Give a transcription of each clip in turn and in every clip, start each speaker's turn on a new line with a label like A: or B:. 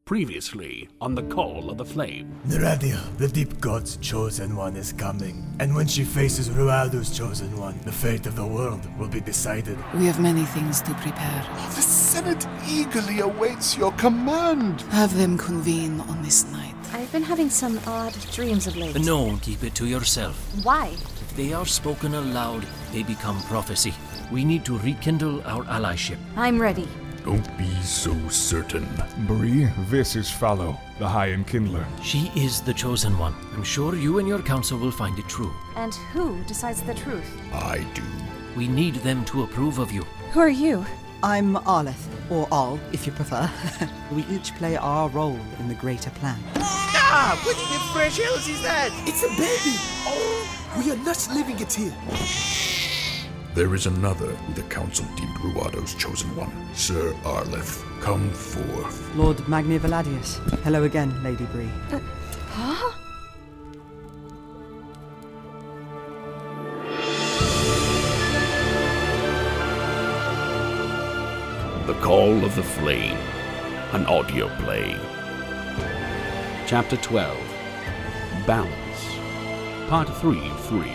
A: Previously on the Call of the Flame.
B: Rhuadu, the deep god's chosen one, is coming. And when she faces Rhuadu's chosen one, the fate of the world will be decided.
C: We have many things to prepare.
D: The Senate eagerly awaits your command.
C: Have them convene on this night.
E: I've been having some odd dreams of late.
F: No, keep it to yourself.
E: Why?
F: If they are spoken aloud, they become prophecy. We need to rekindle our allyship.
E: I'm ready.
D: Don't be so certain.
G: Bri, this is Fallow, the High Enkindler.
F: She is the chosen one. I'm sure you and your council will find it true.
E: And who decides the truth?
D: I do.
F: We need them to approve of you.
E: Who are you?
H: I'm Arleth, or Al, if you prefer. We each play our role in the greater plan.
I: Ah! What in the fresh house is that?
J: It's a baby! Oh, we are not leaving it here.
D: There is another who the council deemed Rhuadu's chosen one, Sir Arleth. Come forth.
H: Lord Villadius. Hello again, Lady Bri.
E: Huh?
A: The Call of the Flame, an audio play. Chapter 12, Balance, Part 3 of 3.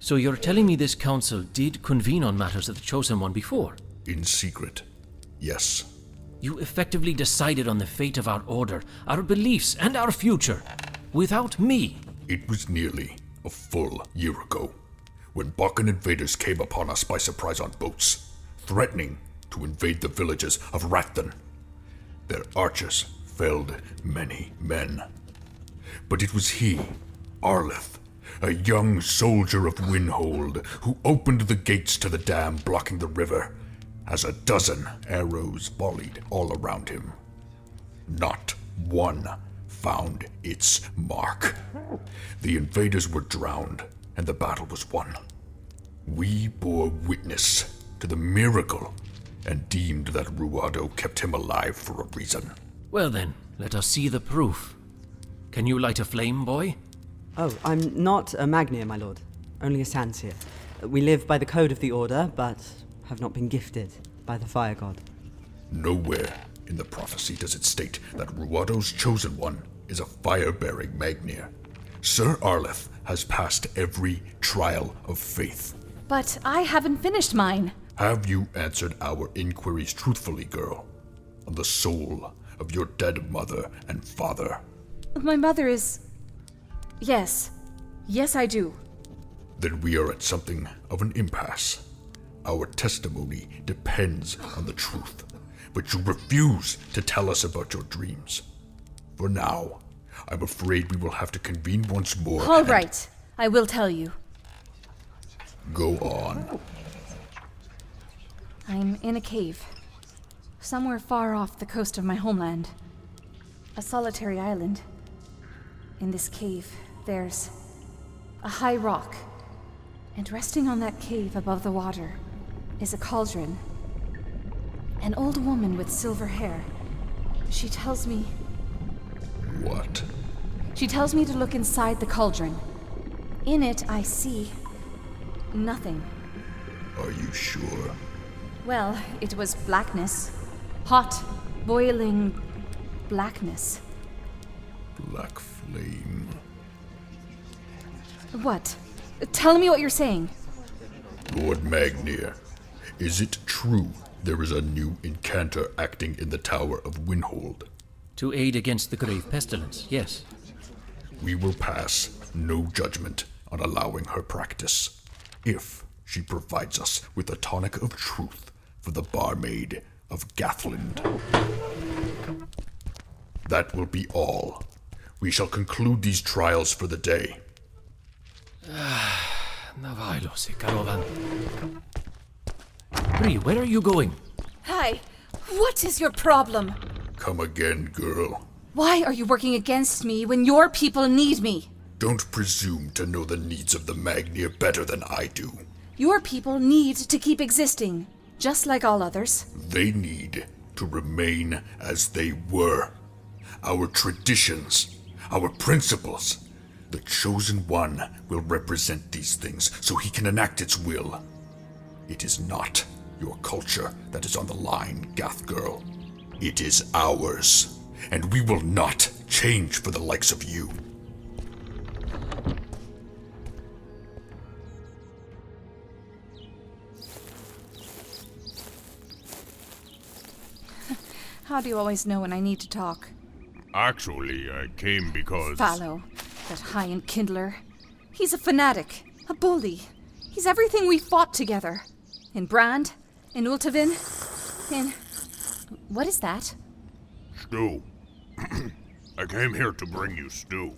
F: So you're telling me this council did convene on matters of the chosen one before?
D: In secret, yes.
F: You effectively decided on the fate of our order, our beliefs, and our future, without me.
D: It was nearly a full year ago, when Bakken invaders came upon us by surprise on boats, threatening to invade the villages of Rathdon. Their archers felled many men. But it was he, Arleth, a young soldier of Windhold, who opened the gates to the dam blocking the river, as a dozen arrows volleyed all around him. Not one found its mark. The invaders were drowned, and the battle was won. We bore witness to the miracle, and deemed that Rhuadu kept him alive for a reason.
F: Well then, let us see the proof. Can you light a flame, boy?
H: Oh, I'm not a Magnier, my lord. Only a Sanseer. We live by the code of the Order, but have not been gifted by the Fire God.
D: Nowhere in the prophecy does it state that Rhuadu's chosen one is a fire-bearing Magnier. Sir Arleth has passed every trial of faith.
E: But I haven't finished mine.
D: Have you answered our inquiries truthfully, girl? On the soul of your dead mother and father?
E: My mother is... Yes. Yes, I do.
D: Then we are at something of an impasse. Our testimony depends on the truth, but you refuse to tell us about your dreams. For now, I'm afraid we will have to convene once more.
E: All right, I will tell you.
D: Go on.
E: I'm in a cave, somewhere far off the coast of my homeland. A solitary island. In this cave, there's a high rock, and resting on that cave above the water is a cauldron. An old woman with silver hair. She tells me...
D: What?
E: She tells me to look inside the cauldron. In it, I see... nothing.
D: Are you sure?
E: Well, it was blackness. Hot, boiling blackness.
D: Black flame.
E: What? Tell me what you're saying.
D: Lord Magnier, is it true there is a new incanter acting in the Tower of Windhold?
F: To aid against the grave pestilence, yes.
D: We will pass no judgment on allowing her practice, if she provides us with a tonic of truth for the barmaid of Gathland. That will be all. We shall conclude these trials for the day.
F: Bri, where are you going?
E: Hi, what is your problem?
D: Come again, girl.
E: Why are you working against me when your people need me?
D: Don't presume to know the needs of the Magnier better than I do.
E: Your people need to keep existing, just like all others.
D: They need to remain as they were. Our traditions, our principles, The Chosen One will represent these things so he can enact its will. It is not your culture that is on the line, Gath girl. It is ours, and we will not change for the likes of you.
E: How do you always know when I need to talk?
G: Actually, I came because...
E: Fallow, that high Enkindler. He's a fanatic, a bully. He's everything we fought together. In Brand, in Ultavin, in... What is that?
G: Stew. I came here to bring you stew.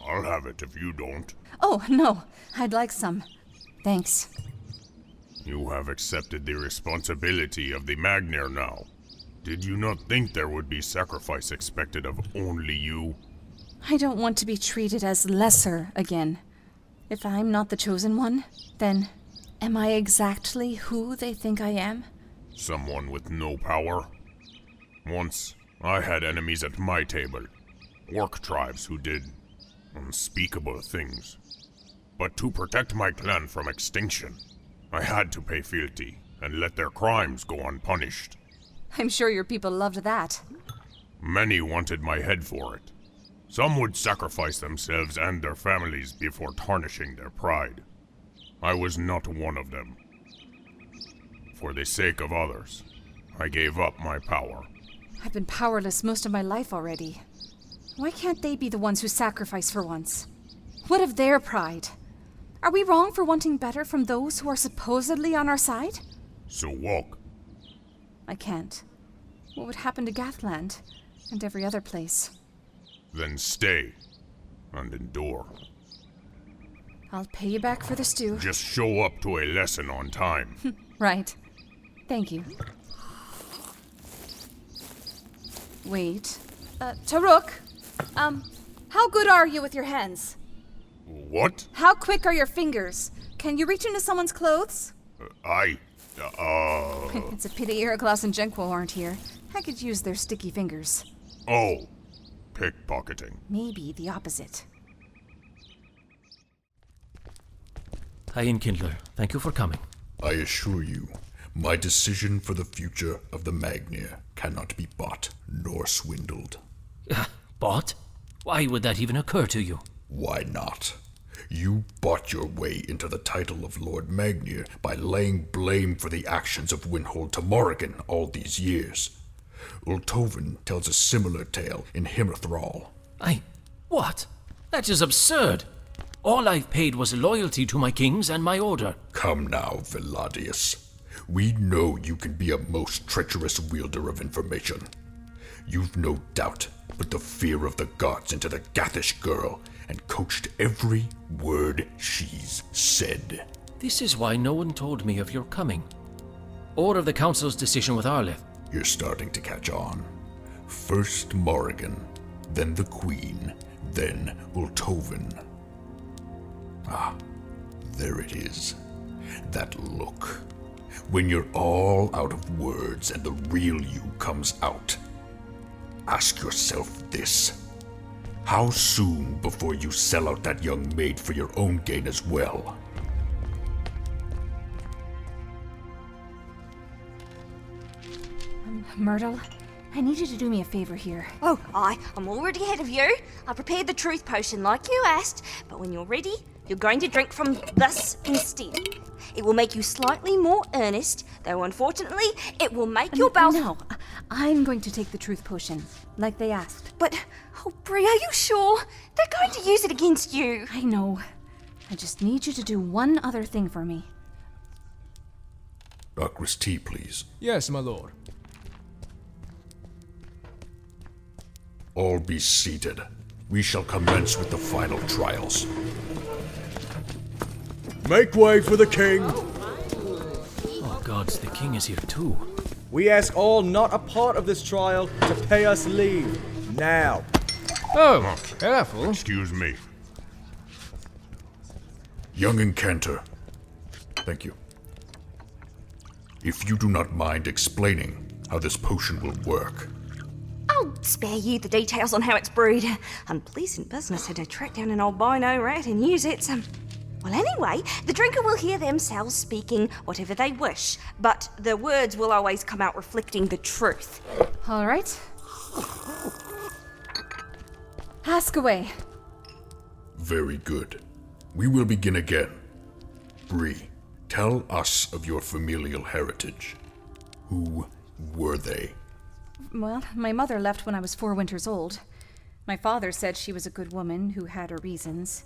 G: I'll have it if you don't.
E: Oh, no. I'd like some. Thanks.
G: You have accepted the responsibility of the Magnir now. Did you not think there would be sacrifice expected of only you?
E: I don't want to be treated as lesser again. If I'm not the Chosen One, then am I exactly who they think I am?
G: Someone with no power? Once, I had enemies at my table. Orc tribes who did unspeakable things. But to protect my clan from extinction, I had to pay fealty and let their crimes go unpunished.
E: I'm sure your people loved that.
G: Many wanted my head for it. Some would sacrifice themselves and their families before tarnishing their pride. I was not one of them. For the sake of others, I gave up my power.
E: I've been powerless most of my life already. Why can't they be the ones who sacrifice for once? What of their pride? Are we wrong for wanting better from those who are supposedly on our side?
G: So walk.
E: I can't. What would happen to Gathland and every other place?
G: Then stay and endure.
E: I'll pay you back for the stew.
G: Just show up to a lesson on time.
E: Right. Thank you. Wait. Taruk, how good are you with your hands?
G: What?
E: How quick are your fingers? Can you reach into someone's clothes? It's a pity Iriklas and Jenquo aren't here. I could use their sticky fingers.
G: Oh, pickpocketing.
E: Maybe the opposite.
F: Hi, Enkindler. Thank you for coming.
D: I assure you, my decision for the future of the Magnir cannot be bought nor swindled.
F: Bought? Why would that even occur to you?
D: Why not? You bought your way into the title of Lord Magnir by laying blame for the actions of Winhold to Morrigan all these years. Ultoven tells a similar tale in Himmerthrall.
F: What? That is absurd. All I've paid was loyalty to my kings and my order.
D: Come now, Villadius. We know you can be a most treacherous wielder of information. You've no doubt put the fear of the gods into the Gathish girl and coached every word she's said.
F: This is why no one told me of your coming, or of the council's decision with Arleth.
D: You're starting to catch on. First Morrigan, then the Queen, then Ultoven. Ah, there it is. That look. When you're all out of words and the real you comes out. Ask yourself this. How soon before you sell out that young maid for your own gain as well?
E: Myrtle, I need you to do me a favor here.
K: Oh, I'm already ahead of you. I prepared the truth potion like you asked, but when you're ready, you're going to drink from this instead. It will make you slightly more earnest, though unfortunately, it will make your bowels...
E: No, I'm going to take the truth potion, like they asked.
K: But, oh, Bri, are you sure? They're going to use it against you.
E: I know. I just need you to do one other thing for me.
D: Darkris tea, please.
J: Yes, my lord.
D: All be seated. We shall commence with the final trials.
L: Make way for the king!
F: Oh gods, the king is here too.
L: We ask all not a part of this trial to pay us leave. Now.
J: Oh, careful.
G: Excuse me.
D: Young Encanter. Thank you. If you do not mind explaining how this potion will work.
K: I'll spare you the details on how it's brewed. Unpleasant business had to track down an albino rat and use it. Well, anyway, the drinker will hear themselves speaking whatever they wish, but the words will always come out reflecting the truth.
E: All right. Ask away.
D: Very good. We will begin again. Bri, tell us of your familial heritage. Who were they?
E: Well, my mother left when I was 4 winters old. My father said she was a good woman who had her reasons.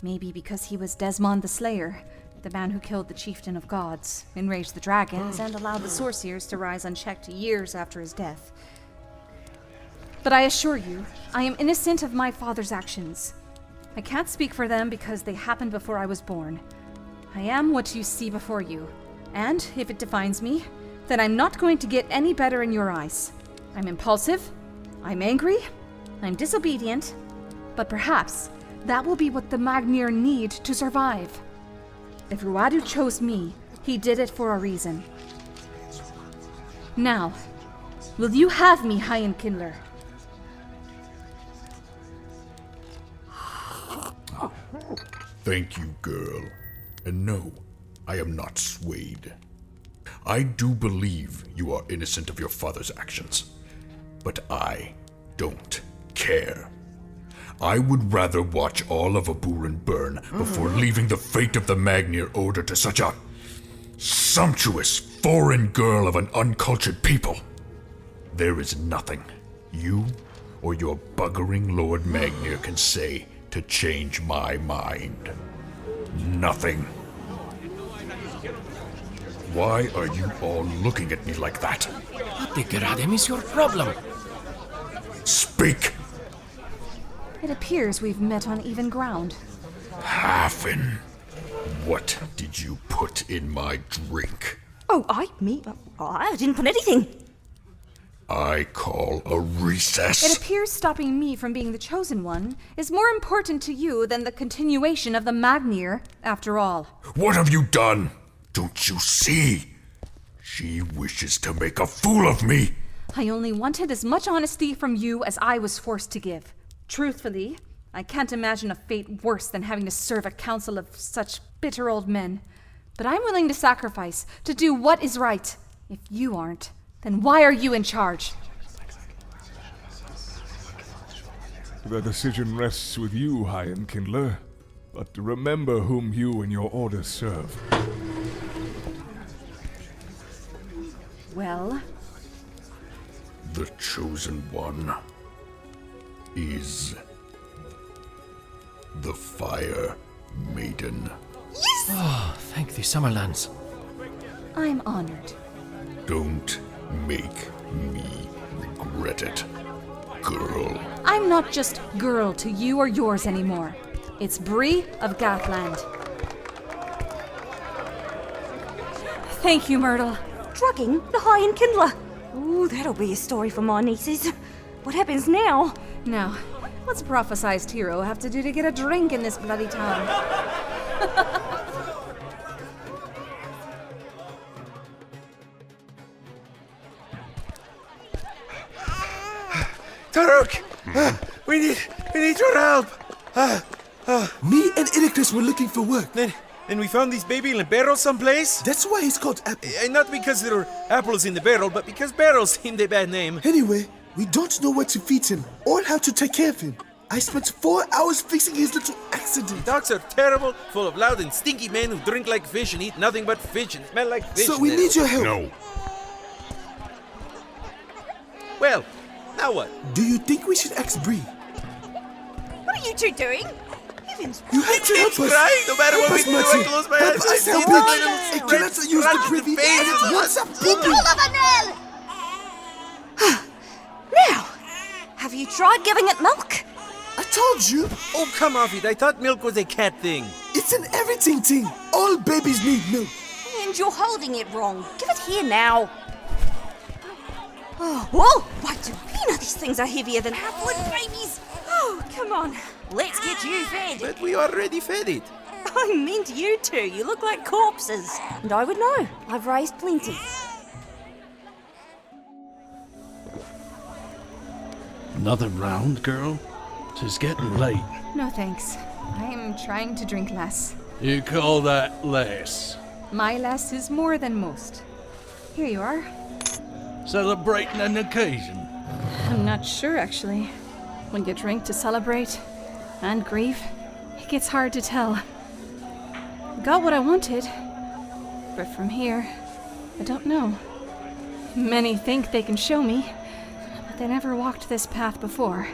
E: Maybe because he was Desmond the Slayer, the man who killed the chieftain of gods, enraged the dragons, and allowed the sorcerers to rise unchecked years after his death. But I assure you, I am innocent of my father's actions. I can't speak for them because they happened before I was born. I am what you see before you, and if it defines me, then I'm not going to get any better in your eyes. I'm impulsive, I'm angry, I'm disobedient, but perhaps that will be what the Magnir need to survive. If Rhuadu chose me, he did it for a reason. Now, will you have me, 𝐂𝐚𝐥𝐿?
D: Thank you, girl. And no, I am not swayed. I do believe you are innocent of your father's actions, but I don't care. I would rather watch all of Aburen burn before leaving the fate of the Magnir Order to such a sumptuous foreign girl of an uncultured people. There is nothing you or your buggering Lord Magnir can say to change my mind. Nothing. Why are you all looking at me like that?
F: What the goddamn is your problem?
D: Speak!
E: It appears we've met on even ground.
D: Halpin, what did you put in my drink?
K: Oh, I didn't put anything.
D: I call a recess.
E: It appears stopping me from being the chosen one is more important to you than the continuation of the Magnir, after all.
D: What have you done? Don't you see? She wishes to make a fool of me.
E: I only wanted as much honesty from you as I was forced to give. Truthfully, I can't imagine a fate worse than having to serve a council of such bitter old men. But I'm willing to sacrifice, to do what is right. If you aren't, then why are you in charge?
M: The decision rests with you, 𝐂𝐚𝐥𝐿. But remember whom you and your order serve.
E: Well?
D: The chosen one is the Fire Maiden.
K: Yes!
F: Oh, thank the Summerlands.
E: I'm honored.
D: Don't make me regret it, girl.
E: I'm not just girl to you or yours anymore. It's Bri of Gathland. Thank you, Myrtle.
K: Drugging the 𝐂𝐚𝐥𝐿. Ooh, that'll be a story for my nieces. What happens now?
E: Now, what's a prophesized hero have to do to get a drink in this bloody town?
I: Tarok! We need your help!
J: Me and Iriklas were looking for work.
I: Then we found this baby in a barrel someplace?
J: That's why it's called Apple.
I: Not because there are apples in the barrel, but because barrels seemed a bad name.
J: Anyway, we don't know what to feed him or how to take care of him. I spent 4 hours fixing his little accident.
I: Dogs are terrible, full of loud and stinky men who drink like fish and eat nothing but fish and smell like fish.
J: So we need your help.
G: No.
I: Well, now what?
J: Do you think we should ask Bri?
K: What are you two doing?
J: You have to help us.
I: Crying no matter what we do. I close my eyes.
J: Help us help him. I cannot use the privy. And it wants a poopy.
K: Now, have you tried giving it milk?
J: I told you.
I: Oh, come off it. I thought milk was a cat thing.
J: It's an everything thing. All babies need milk.
K: And you're holding it wrong. Give it here now. Oh, whoa! Why do we know these things are heavier than half-blood babies? Oh, come on. Let's get you fed.
I: But we already fed it.
K: I meant you two. You look like corpses. And I would know. I've raised plenty.
A: Another round, girl? 'Tis getting late.
E: No thanks. I am trying to drink less.
A: You call that less?
E: My less is more than most. Here you are.
A: Celebrating an occasion?
E: I'm not sure, actually. When you drink to celebrate and grieve, it gets hard to tell. Got what I wanted, but from here, I don't know. Many think they can show me, but they never walked this path before.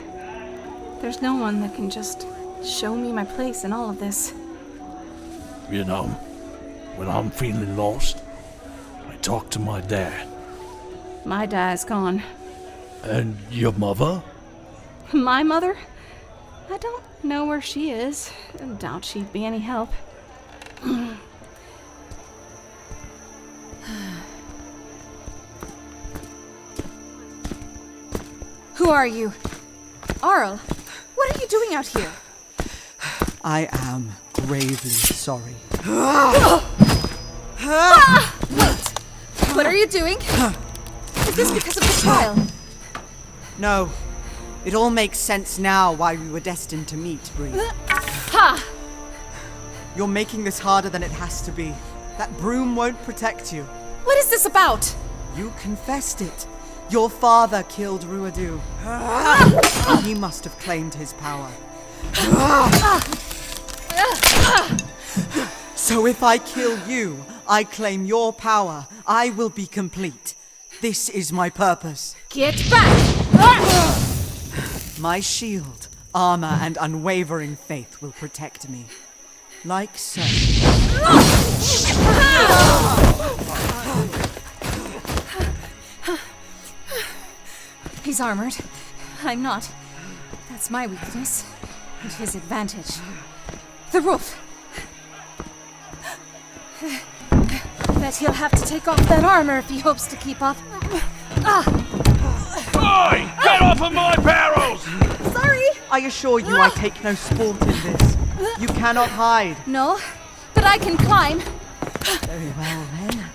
E: There's no one that can just show me my place in all of this.
A: You know, when I'm feeling lost, I talk to my dad.
E: My dad's gone.
A: And your mother?
E: My mother? I don't know where she is. I doubt she'd be any help. Who are you? Arl, what are you doing out here?
H: I am gravely sorry.
E: Wait! What are you doing? Is this because of the trial?
H: No. It all makes sense now why we were destined to meet, Bri.
E: Ha!
H: You're making this harder than it has to be. That broom won't protect you.
E: What is this about?
H: You confessed it. Your father killed Rhuadu. He must have claimed his power. So if I kill you, I claim your power. I will be complete. This is my purpose.
E: Get back!
H: My shield, armor, and unwavering faith will protect me. Like so.
E: He's armored. I'm not. That's my weakness. And his advantage. The roof. Bet he'll have to take off that armor if he hopes to keep up.
G: Oi! Get off of my barrels!
E: Sorry!
H: I assure you I take no sport in this. You cannot hide.
E: No, but I can climb.
H: Very well, then.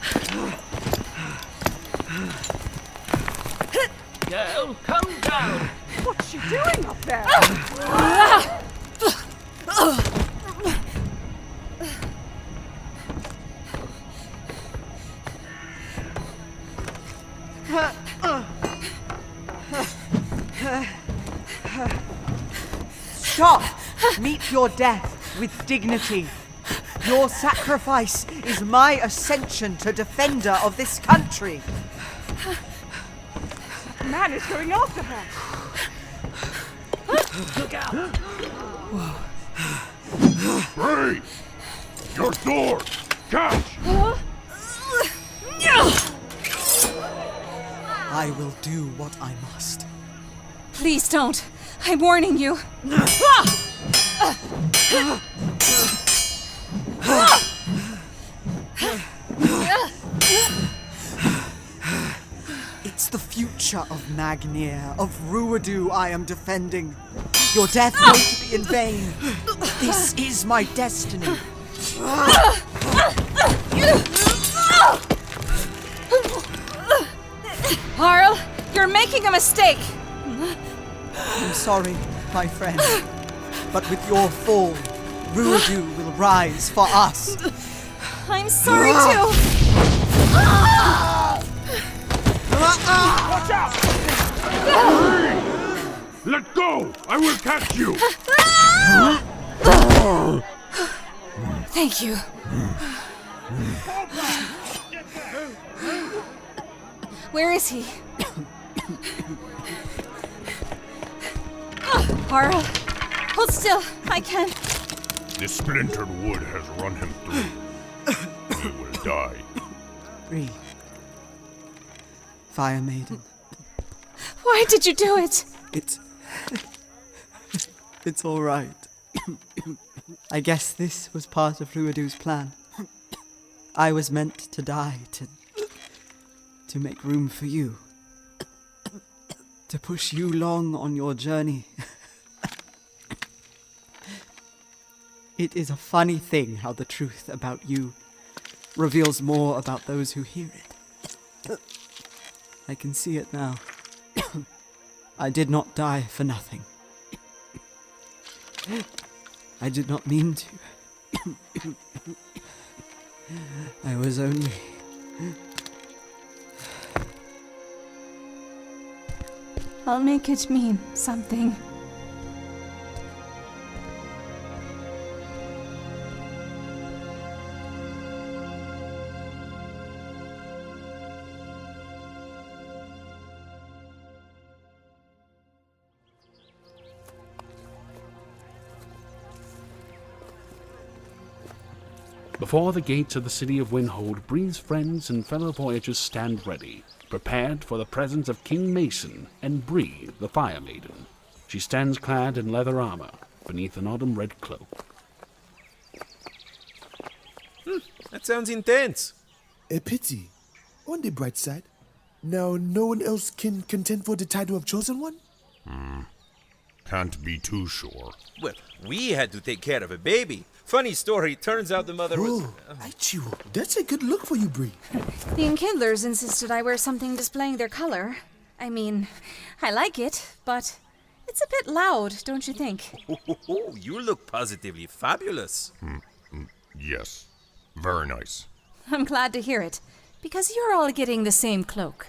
F: Girl, come down!
N: What's she doing up there?
H: Stop! Meet your death with dignity. Your sacrifice is my ascension to defender of this country.
N: The man is going after her.
F: Look out!
G: Bri! Your sword! Catch!
H: I will do what I must.
E: Please don't. I'm warning you.
H: It's the future of Magnier, of Rhuadu I am defending. Your death won't be in vain. This is my destiny.
E: Arl, you're making a mistake.
H: I'm sorry, my friend. But with your fall, Rhuadu will rise for us.
E: I'm sorry too.
G: Watch out! Let go! I will catch you!
E: Thank you. Where is he? Arl, hold still. I can.
G: This splintered wood has run him through. He will die.
H: Bri. Fire Maiden.
E: Why did you do it?
H: It's all right. I guess this was part of Rhuadu's plan. I was meant to die to make room for you. To push you long on your journey. It is a funny thing how the truth about you reveals more about those who hear it. I can see it now. I did not die for nothing. I did not mean to. I was only...
E: I'll make it mean something.
A: Before the gates of the city of Windhold, Bri's friends and fellow voyagers stand ready, prepared for the presence of King Mason and Bri, the Fire Maiden. She stands clad in leather armor, beneath an autumn red cloak.
I: That sounds intense.
J: A pity. On the bright side, now no one else can contend for the title of Chosen One?
G: Can't be too sure.
I: Well, we had to take care of a baby. Funny story, turns out the mother was...
J: Aichiwo, that's a good look for you, Bri.
E: The Enkindlers insisted I wear something displaying their color. I mean, I like it, but it's a bit loud, don't you think?
I: Oh, you look positively fabulous.
G: Yes, very nice.
E: I'm glad to hear it, because you're all getting the same cloak.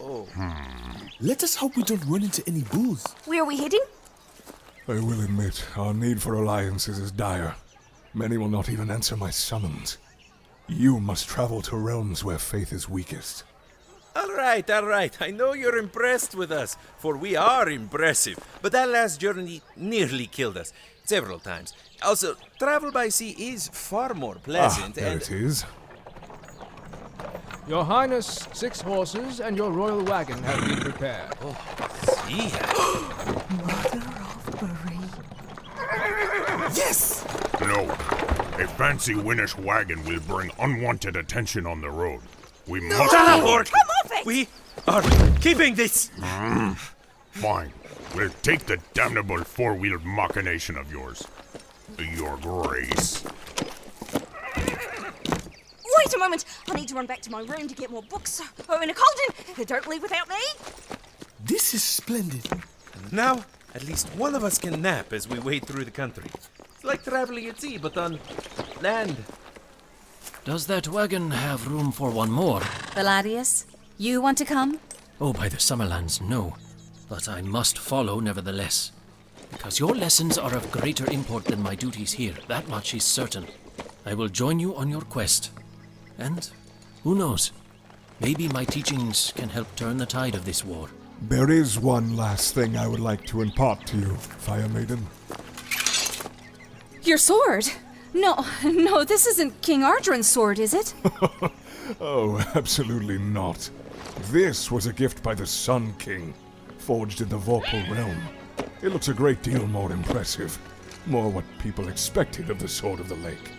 J: Let us hope we don't run into any bulls.
K: Where are we heading?
M: I will admit, our need for alliances is dire. Many will not even answer my summons. You must travel to realms where faith is weakest.
I: All right. I know you're impressed with us, for we are impressive. But that last journey nearly killed us, several times. Also, travel by sea is far more pleasant.
M: There it is.
O: Your Highness, 6 horses and your royal wagon have been prepared.
I: See?
C: Mother of Bri.
J: Yes!
G: No. A fancy Winnish wagon will bring unwanted attention on the road. We must...
I: Come off it! We are keeping this!
G: Fine. We'll take the damnable four-wheeled machination of yours. Your Grace.
K: Wait a moment! I need to run back to my room to get more books. Oh, in a cauldron! Don't leave without me!
J: This is splendid.
I: Now, at least one of us can nap as we wade through the country. It's like traveling at sea, but on land.
F: Does that wagon have room for one more?
E: Villadius, you want to come?
F: Oh, by the Summerlands, no. But I must follow nevertheless. Because your lessons are of greater import than my duties here, that much is certain. I will join you on your quest. And, who knows, maybe my teachings can help turn the tide of this war.
M: There is one last thing I would like to impart to you, Fire Maiden.
E: Your sword? No, this isn't King Ardren's sword, is it?
M: Oh, absolutely not. This was a gift by the Sun King, forged in the Vorpal realm. It looks a great deal more impressive. More what people expected of the Sword of the Lake.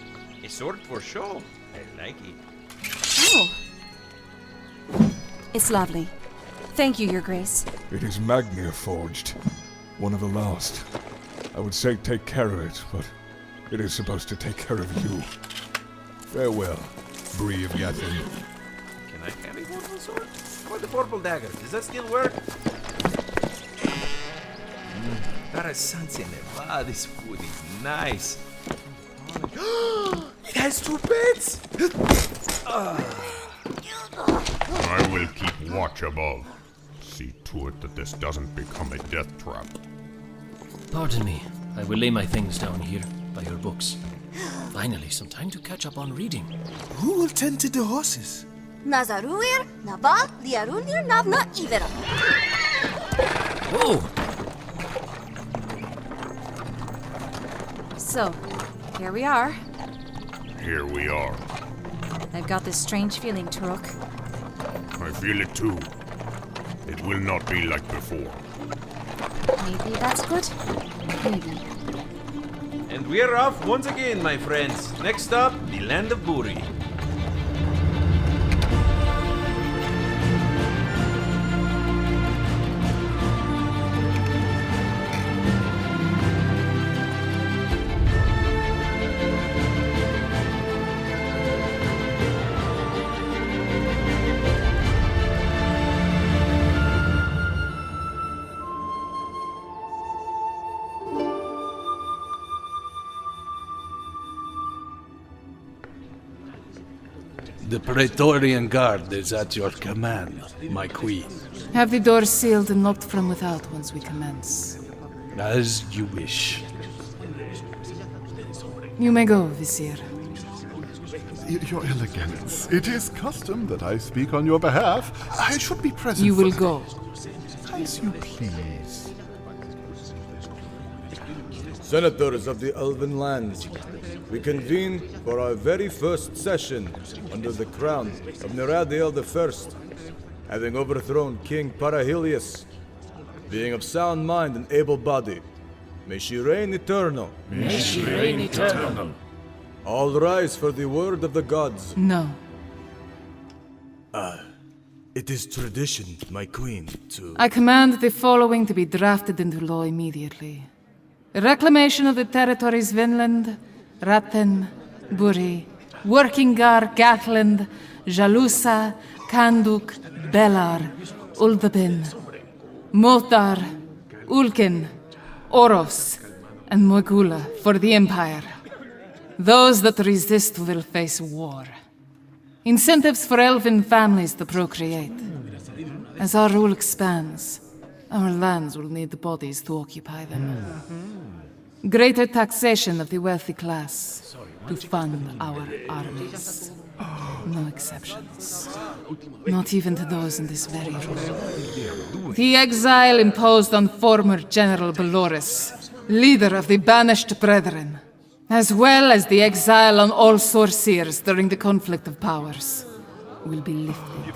I: A sword for show. I like it.
E: Oh. It's lovely. Thank you, Your Grace.
M: It is Magnia forged. One of the last. I would say take care of it, but it is supposed to take care of you. Farewell, Bri of Villadius.
I: Can I carry Vorpal sword? Or the Vorpal dagger? Does that still work? This food is nice. It has 2 beds!
G: I will keep watch above. See to it that this doesn't become a death trap.
F: Pardon me. I will lay my things down here, by your books. Finally, some time to catch up on reading.
J: Who will tend to the horses?
K: Nazaruir, Naba, Liarunir, Navna, Ivera.
F: Whoa!
E: So, here we are.
G: Here we are.
E: I've got this strange feeling, Turok.
G: I feel it too. It will not be like before.
E: Maybe that's good. Maybe.
I: And we're off once again, my friends. Next stop, the land of Buri.
P: The Praetorian Guard is at your command, my queen.
Q: Have the doors sealed and locked from without once we commence.
P: As you wish.
Q: You may go, Vizier.
R: Your Elegance, it is custom that I speak on your behalf. I should be present.
Q: You will go.
R: As you please.
L: Senators of the Elven lands, we convene for our very first session under the crown of Neradiel I, having overthrown King Parahelius. Being of sound mind and able body, may she reign eternal.
F: May she reign eternal.
L: All rise for the word of the gods.
Q: No.
B: It is tradition, my queen, to...
Q: I command the following to be drafted into law immediately. Reclamation of the territories Vinland, Ratten, Buri, Workingar, Gatland, Jalusa, Kanduk, Belar, Uldabin, Motar, Ulkin, Oros, and Moigula for the Empire. Those that resist will face war. Incentives for elven families to procreate. As our rule expands, our lands will need bodies to occupy them. Greater taxation of the wealthy class to fund our armies. No exceptions. Not even to those in this very room. The exile imposed on former General Beloris, leader of the Banished Brethren, as well as the exile on all sorcerers during the conflict of powers, will be lifted.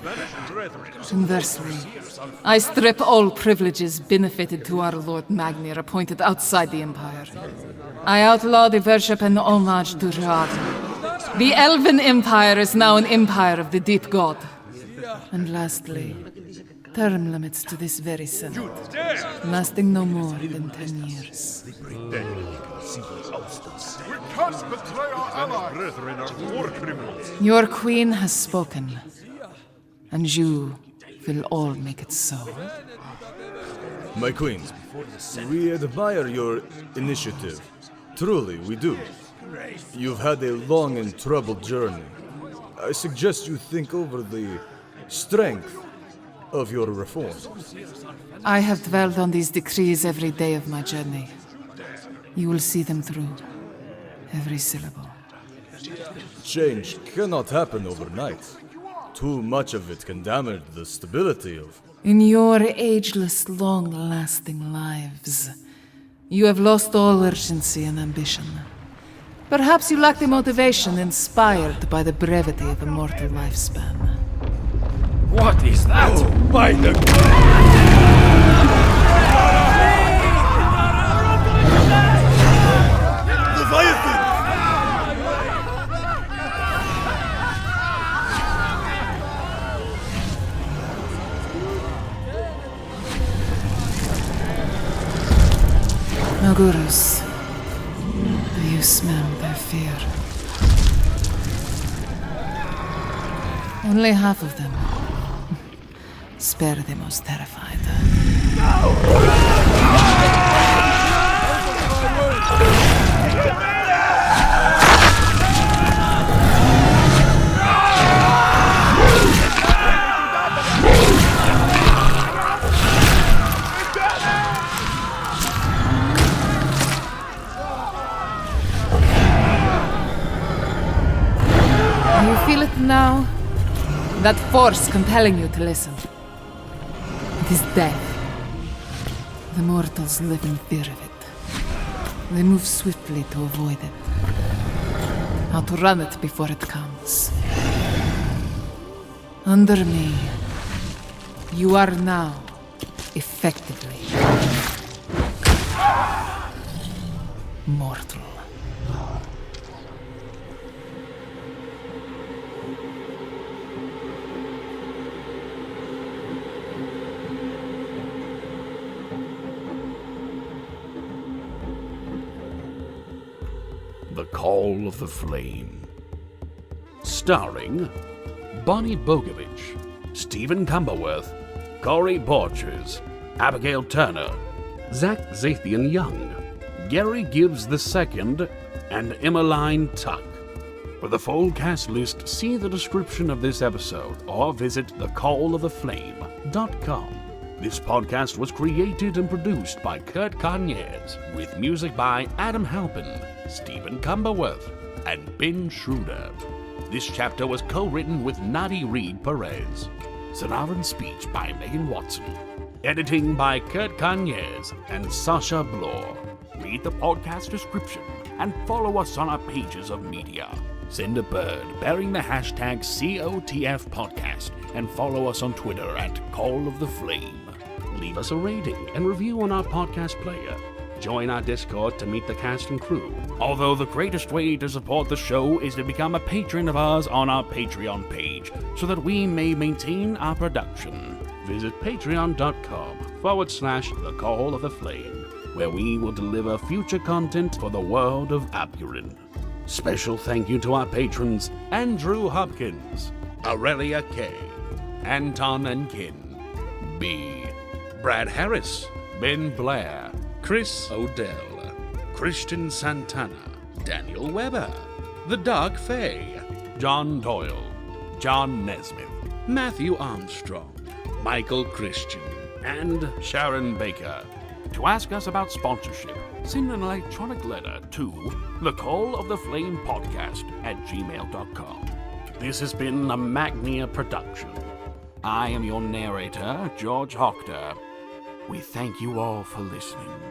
Q: Conversely, I strip all privileges benefited to our Lord Magnir appointed outside the Empire. I outlaw the worship and homage to Rhuadu. The Elven Empire is now an empire of the deep god. And lastly, term limits to this very Senate, lasting no more than 10 years.
R: We can't betray our allies. Brethren are war criminals.
Q: Your queen has spoken, and you will all make it so.
L: My queen, we admire your initiative. Truly, we do. You've had a long and troubled journey. I suggest you think over the strength of your reforms.
Q: I have dwelled on these decrees every day of my journey. You will see them through, every syllable.
L: Change cannot happen overnight. Too much of it can damage the stability of...
Q: In your ageless, long-lasting lives, you have lost all urgency and ambition. Perhaps you lack the motivation inspired by the brevity of a mortal lifespan.
P: What is that?
D: Oh, by the
J: Leviathan!
Q: Nagurus, do you smell their fear? Only half of them. Spare the most terrified. You feel it now? That force compelling you to listen. It is death. The mortals live in fear of it. They move swiftly to avoid it. Outrun it before it comes. Under me, you are now, effectively, mortal.
A: The Call of the Flame. Starring Bonnie Bogovich, Stephen Cumberworth, Corey Borchers, Abigail Turner, Zach Zathian Young, Gary Gibbs II, and Emmeline Tuck. For the full cast list, see the description of this episode or visit 𝐂𝐚𝐥𝐿_of_the_flame.com. This podcast was created and produced by 𝐂𝐚𝐥𝐥, with music by Adam Halpin, Stephen Cumberworth, and Ben Schroeder. This chapter was co-written with Nadi Reed Perez. Sonar and speech by Megan Watson. Editing by 𝐂𝐚𝐥𝐥 and Sasha Bloor. Read the podcast description and follow us on our pages of media. Send a bird bearing the hashtag #COTFpodcast and follow us on Twitter at @CallOfTheFlame. Leave us a rating and review on our podcast player. Join our Discord to meet the cast and crew. Although the greatest way to support the show is to become a patron of ours on our Patreon page, so that we may maintain our production. Visit patreon.com/thecalloftheflame, where we will deliver future content for the world of 𝐴𝐵𝐿. Special thank you to our patrons: Andrew Hopkins, Aurelia K, Anton and Kin, B, Brad Harris, Ben Blair, Chris Odell, Christian Santana, Daniel Weber, The Dark Fae, John Doyle, John Nesmith, Matthew Armstrong, Michael Christian, and Sharon Baker. To ask us about sponsorship, send an electronic letter to thecalloftheflamepodcast@gmail.com. This has been a Magnia production. I am your narrator, George Hochter. We thank you all for listening.